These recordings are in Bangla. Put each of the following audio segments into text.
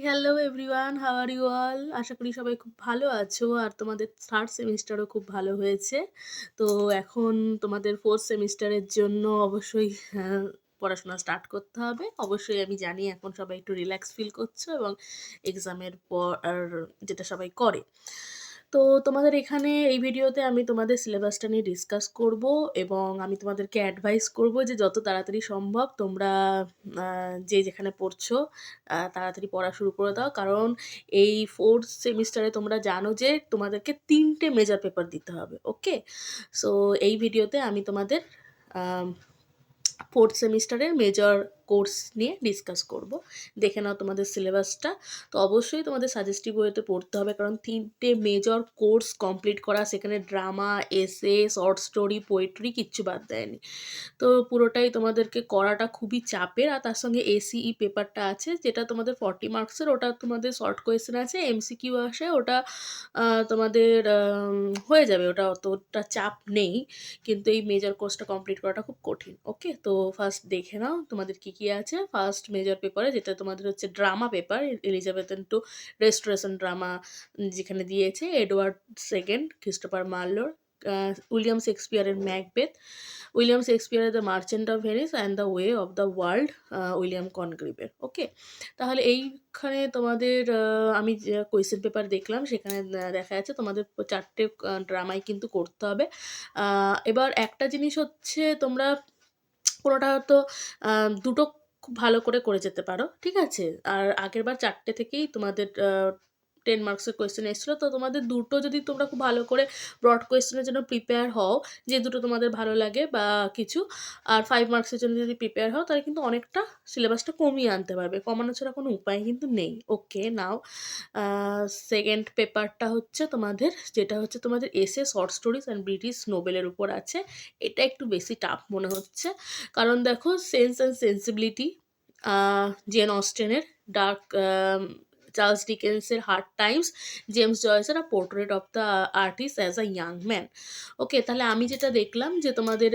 Hello everyone, how are you all? আশা করি সবাই খুব ভালো আছো আর তোমাদের থার্ড সেমিস্টারও খুব ভালো হয়েছে। তো এখন তোমাদের ফোর্থ সেমিস্টারের জন্য অবশ্যই পড়াশোনা স্টার্ট করতে হবে। অবশ্যই আমি জানি এখন সবাই একটু রিল্যাক্স ফিল করছো এবং এক্সামের পর আর যেটা সবাই করে। তো তোমাদের এখানে এই ভিডিওতে আমি তোমাদের সিলেবাসটা নিয়ে ডিসকাস করব এবং আমি তোমাদেরকে অ্যাডভাইস করব যে যত তাড়াতাড়ি সম্ভব তোমরা যে যেখানে পড়ছো তাড়াতাড়ি পড়া শুরু করে দাও। কারণ এই ফোর্থ সেমিস্টারে তোমরা জানো যে তোমাদেরকে ৩ টে মেজর পেপার দিতে হবে। ওকে? সো এই ভিডিওতে আমি তোমাদের আম ফোর্থ সেমিস্টারের মেজর কোর্স নিয়ে ডিসকাস করব। দেখে নাও তোমাদের সিলেবাসটা। তো অবশ্যই তোমাদের সাজেস্টিভ ওয়েতে পড়তে হবে, কারণ ৩ টে মেজর কোর্স কমপ্লিট করা, সেখানে ড্রামা, এসে, শর্ট স্টোরি, পোয়েট্রি কিচ্ছু বাদ দেয়নি। তো পুরোটাই তোমাদেরকে করাটা খুবই চাপের। আর তার সঙ্গে এসিই পেপারটা আছে, যেটা তোমাদের 40 মার্কসের। ওটা তোমাদের শর্ট কোয়েশ্চেন আছে, এমসিকিউ আসে। ওটা তোমাদের হয়ে যাবে, ওটা অতটা চাপ নেই। কিন্তু এই মেজর কোর্সটা কমপ্লিট করাটা খুব কঠিন। ওকে? তো ফার্স্ট দেখে নাও তোমাদের কী কী আছে। ফার্স্ট মেজর পেপারে যেটা তোমাদের হচ্ছে drama paper, Elizabethan to restoration drama যেখানে দিয়েছে এডওয়ার্ড সেকেন্ড, ক্রিস্টোফার মার্লোর, উইলিয়াম শেক্সপিয়ারের ম্যাকবেথ, উইলিয়াম শেক্সপিয়ারের the merchant of Venice and the way of the world, William কনগ্রিভের। ওকে? তাহলে এইখানে তোমাদের আমি যে কোয়েশ্চেন পেপার দেখলাম সেখানে দেখা যাচ্ছে তোমাদের 4 টে ড্রামাই কিন্তু করতে হবে। এবার একটা জিনিস হচ্ছে, তোমরা কোনোটা হয়তো দুটো খুব ভালো করে যেতে পারো। ঠিক আছে? আর আগেরবার 4 টে থেকেই তোমাদের 10 মার্কসের কোয়েশ্চেন এসেছিল। তো তোমাদের দুটো যদি তোমরা খুব ভালো করে ব্রড কোয়েশ্চেনের জন্য প্রিপেয়ার হও, যে দুটো তোমাদের ভালো লাগে বা কিছু, আর 5 মার্কসের জন্য যদি প্রিপেয়ার হও, তাহলে কিন্তু অনেকটা সিলেবাসটা কমিয়ে আনতে পারবে। কমানো ছাড়া কোনো উপায় কিন্তু নেই। ওকে, নাও সেকেন্ড পেপারটা হচ্ছে তোমাদের, যেটা হচ্ছে তোমাদের এসে, শর্ট স্টোরিজ অ্যান্ড ব্রিটিশ নোবেলের উপর আছে। এটা একটু বেশি টাফ মনে হচ্ছে। কারণ দেখো, সেন্স অ্যান্ড সেন্সিবিলিটি, জেন অস্টেনের ডার্ক, চার্লস ডিকেন্সের হার্ড টাইমস, জেমস জয়েসের a portrait of the artist as a young man. Okay, তাহলে আমি যেটা দেখলাম যে তোমাদের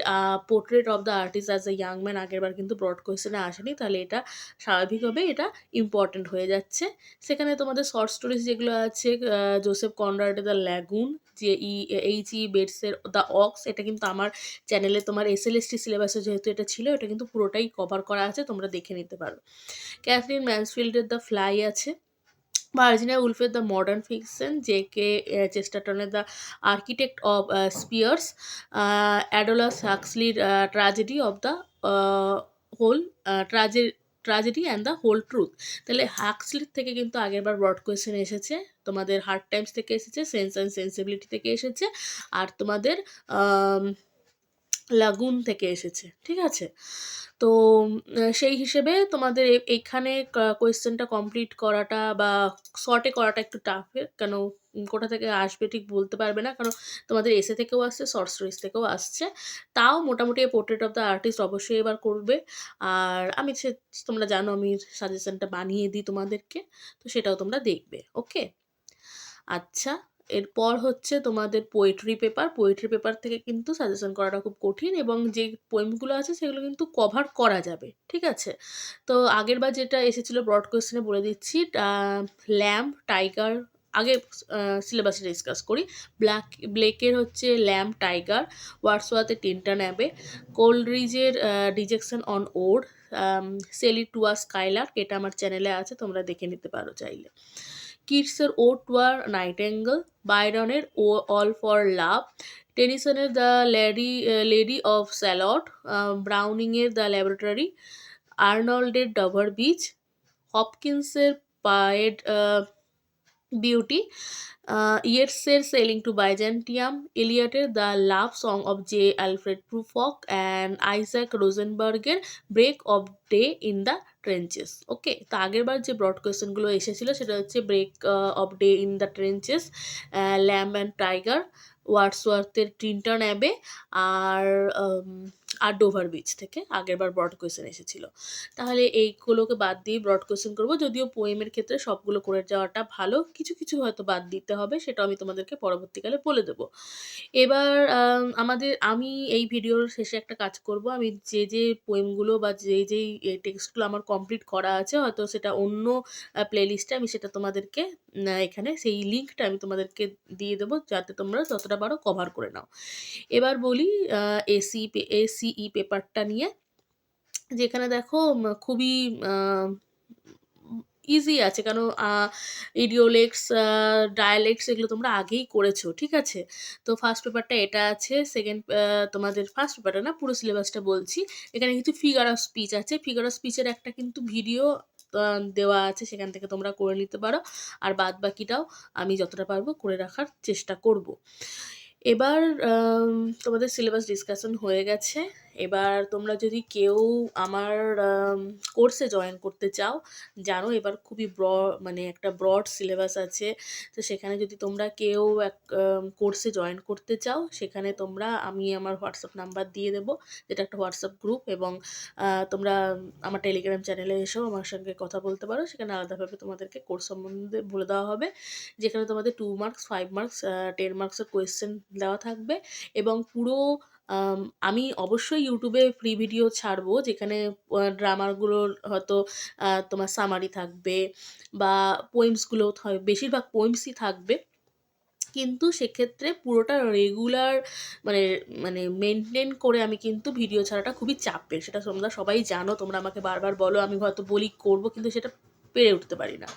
portrait of the artist as a young man আগেরবার কিন্তু ব্রড কোয়েশ্চেনে আসেনি, তাহলে এটা স্বাভাবিকভাবে এটা ইম্পর্টেন্ট হয়ে যাচ্ছে। সেখানে তোমাদের শর্ট স্টোরিজ যেগুলো আছে, জোসেফ কনরাডের দ্য ল্যাগুন, যে এইচ.ই. বেটসের দ্য অক্স, এটা কিন্তু আমার চ্যানেলে তোমার এসএলএসটি সিলেবাসে যেহেতু এটা ছিল, এটা কিন্তু পুরোটাই কভার করা আছে, তোমরা দেখে নিতে পারো। ক্যাথরিন ম্যানসফিল্ডের দ্য ফ্লাই আছে, ভার্জিনিয়া উলফের দ্য মডার্ন ফিকশন, জে.কে. চেস্টারটনের দ্য আর্কিটেক্ট অফ স্পিয়ার্স, অ্যাডোলাস হাক্সলির tragedy of the whole tragedy and the whole truth. তাহলে হাক্সলির থেকে কিন্তু আগেরবার ব্রড কোয়েশ্চেন এসেছে, তোমাদের হার্ড টাইমস থেকে এসেছে, সেন্স অ্যান্ড সেন্সিবিলিটি থেকে এসেছে, আর তোমাদের লাগুন থেকে এসেছে। ঠিক আছে? তো সেই হিসেবে তোমাদের এখানে কোয়েশ্চেনটা কমপ্লিট করাটা বা শর্টে করাটা একটু টাফের। কেন কোথা থেকে আসবে ঠিক বলতে পারবে না, কারণ তোমাদের এসে থেকেও আসছে, শর্ট স্টোরিজ থেকেও আসছে। তাও মোটামুটি পোর্ট্রেট অফ দ্য আর্টিস্ট অবশ্যই এবার করবে। আর আমি তোমরা জানো আমি সাজেশনটা বানিয়ে দিই তোমাদেরকে, তো সেটাও তোমরা দেখবে। ওকে? আচ্ছা, এরপর হচ্ছে তোমাদের পোয়েট্রি পেপার। পোয়েট্রি পেপার থেকে কিন্তু সাজেশন করাটা খুব কঠিন, এবং যে পোয়েমগুলো আছে সেগুলো কিন্তু কভার করা যাবে। ঠিক আছে? তো আগেরবার যেটা এসেছিলো ব্রড কোয়েশ্চেনে বলে দিচ্ছি, ল্যাম্ব, টাইগার, আগে সিলেবাসে ডিসকাস করি। ব্লেকের হচ্ছে ল্যাম্ব, টাইগার, ওয়ার্ডসওয়ার্থের টিনটন অ্যাবে, কোলরিজের dejection on ode, Shelley to a skylark, এটা আমার চ্যানেলে আছে, তোমরা দেখে নিতে পারো চাইলে। কিটসের ও টু আর নাইটেঙ্গেল, বাইরনের ও অল ফর লাভ, টেনিসনের দ্য লেডি অফ স্যালট, ব্রাউনিংয়ের দ্য ল্যাবরেটরি, আর্নল্ডের ডভার বিচ, হপকিন্সের পায়েড বিউটি, ইয়েটসের সেলিং টু বাইজেন্টিয়াম, এলিয়টের the love song of J Alfred Prufrock, and Isaac রোজেনবার্গের break of day in the ট্রেঞ্চেস। Okay, তো আগেরবার যে ব্রড কোয়েশ্চেনগুলো এসেছিলো সেটা হচ্ছে break of day in the trenches, lamb and tiger, ওয়ার্ডসওয়ার্থের টিনটন অ্যাবে, আর আর ডোভার বিচ থেকে আগেরবার ব্রড কোয়েশ্চেন এসেছিল। তাহলে এইগুলোকে বাদ দিয়ে ব্রড কোয়েশ্চেন করব। যদিও পোয়েমের ক্ষেত্রে সবগুলো করে যাওয়াটা ভালো। কিছু, কিছু হয়তো বাদ দিতে হবে, সেটাও আমি তোমাদেরকে পরবর্তীকালে বলে দেব। এবার আমি এই ভিডিওর শেষে একটা কাজ করব। আমি যে পোয়েমগুলো বা যেই টেক্সটগুলো আমার কমপ্লিট করা আছে, হয়তো সেটা অন্য প্লেলিস্টে, আমি সেটা তোমাদেরকে এখানে সেই লিঙ্কটা আমি তোমাদেরকে দিয়ে দেবো, যাতে তোমরা যতটা পারো কভার করে নাও। এবার বলি এসিই পেপারটা নিয়ে, যেখানে দেখো খুবই আ ইজি আছে। কারণ ইডিওলেক্টস, ডায়ালেক্টস এগুলো তোমরা আগেই করেছো, ঠিক আছে? তো ফার্স্ট পেপারটা এটা আছে। সেকেন্ড তোমাদের ফার্স্ট পেপারটা না, পুরো সিলেবাসটা বলছি। এখানে কিছু ফিগার অফ স্পিচ আছে। ফিগার অফ স্পিচের একটা কিন্তু ভিডিও দেওয়া আছে, সেখান থেকে তোমরা করে নিতে পারো। আর বাদবাকিটাও আমি যতটা পারবো করে রাখার চেষ্টা করব। এবার তোমাদের সিলেবাস ডিসকাশন হয়ে গেছে। এবার তোমরা যদি কেউ আমার কোর্সে জয়েন করতে চাও, জানো এবার খুবই মানে একটা ব্রড সিলেবাস আছে। তো সেখানে যদি তোমরা কেউ কোর্সে জয়েন করতে চাও, সেখানে আমি আমার হোয়াটসঅ্যাপ নাম্বার দিয়ে দেবো, যেটা একটা হোয়াটসঅ্যাপ গ্রুপ, এবং তোমরা আমার টেলিগ্রাম চ্যানেলে এসেও আমার সঙ্গে কথা বলতে পারো। সেখানে আলাদাভাবে তোমাদেরকে কোর্স সম্বন্ধে বলে দেওয়া হবে, যেখানে তোমাদের 2 মার্কস, 5 মার্কস, 10 মার্কসের কোয়েশ্চেন দেওয়া থাকবে। এবং পুরো আমি অবশ্যই ইউটিউবে ফ্রি ভিডিও ছাড়বো, যেখানে ড্রামারগুলোর হয়তো তোমার সামারি থাকবে, বা পোয়েমসগুলো বেশিরভাগ পোয়েমসই থাকবে। কিন্তু সেক্ষেত্রে পুরোটা রেগুলার মানে মানে মেনটেন করে আমি কিন্তু ভিডিও ছাড়াটা খুবই চাপের। সেটা তোমরা সবাই জানো, তোমরা আমাকে বারবার বলো, আমি হয়তো বলি করবো, কিন্তু সেটা পেরে উঠতে পারি না।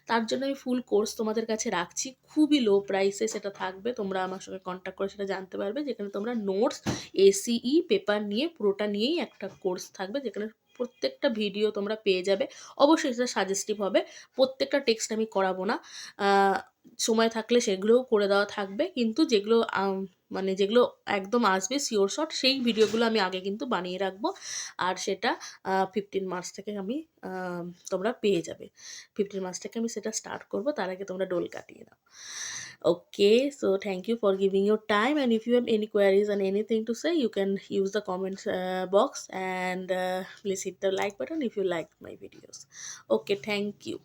তার জন্য আমি ফুল কোর্স তোমাদের কাছে রাখছি, খুবই লো প্রাইসে সেটা থাকবে। তোমরা আমার সঙ্গে কন্ট্যাক্ট করে সেটা জানতে পারবে, যেখানে তোমরা নোটস, এসিই পেপার নিয়ে পুরোটা নিয়েই একটা কোর্স থাকবে, যেখানে প্রত্যেকটা ভিডিও তোমরা পেয়ে যাবে। অবশ্যই সেটা সাজেস্টিভ হবে। প্রত্যেকটা টেক্সট আমি করাবো না, সময় থাকলে সেগুলোও করে দেওয়া থাকবে, কিন্তু যেগুলো মানে যেগুলো একদম আসবে শিওর শট, সেই ভিডিওগুলো আমি আগে কিন্তু বানিয়ে রাখবো। আর সেটা 15 মার্চ থেকে তোমরা পেয়ে যাবে। 15 মার্চ থেকে আমি সেটা স্টার্ট করব, তার আগে তোমরা ডোল কাটিয়ে নাও। Okay, so thank you for giving your time, and if you have any queries and anything to say, you can use the comments box, and please hit the like button if you liked my videos. Okay, thank you.